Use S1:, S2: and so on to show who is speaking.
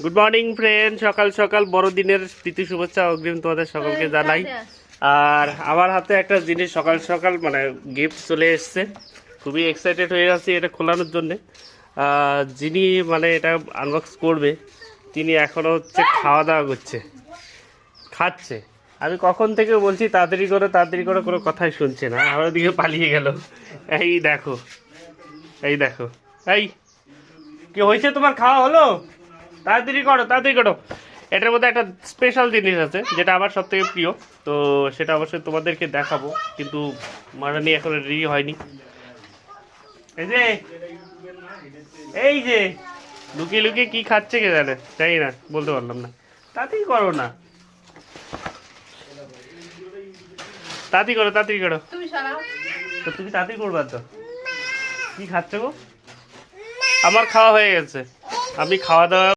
S1: Good morning friend, সকাল সকাল বড়দিনের প্রীতি শুভেচ্ছা অগ্রিম তোমাদের সকলকে জানাই। আর আমার হাতে একটা জিনিস সকাল সকাল মানে গিফট চলে এসছে, খুবই এক্সাইটেড হয়ে আছি এটা খোলানোর জন্যে। যিনি মানে এটা আনবক্স করবে তিনি এখনও হচ্ছে খাওয়া দাওয়া করছে, খাচ্ছে। আমি কখন থেকে বলছি তাড়াতাড়ি করে কোনো কথাই শুনছে না, আমার দিকে পালিয়ে গেল। এই দেখো, এই দেখো, এই কি হয়েছে, তোমার খাওয়া হলো? তাড়াতাড়ি করো। এটার মধ্যে একটা স্পেশাল জিনিস আছে যেটা আমার সব থেকে প্রিয়, তো সেটা অবশ্যই তোমাদেরকে দেখাবো, কিন্তু মারানি এখন রেডি হয়নি। এই যে এই যে লুকিয়ে লুকিয়ে কি খাচ্ছে কে জানে, জানি না, বলতে পারলাম না। তাড়াতাড়ি করো না, তাড়াতাড়ি করো। তো তুমি তাড়াতাড়ি করবা তো। কি খাচ্ছ গো? আমার খাওয়া হয়ে গেছে, আমি খাওয়া দাওয়া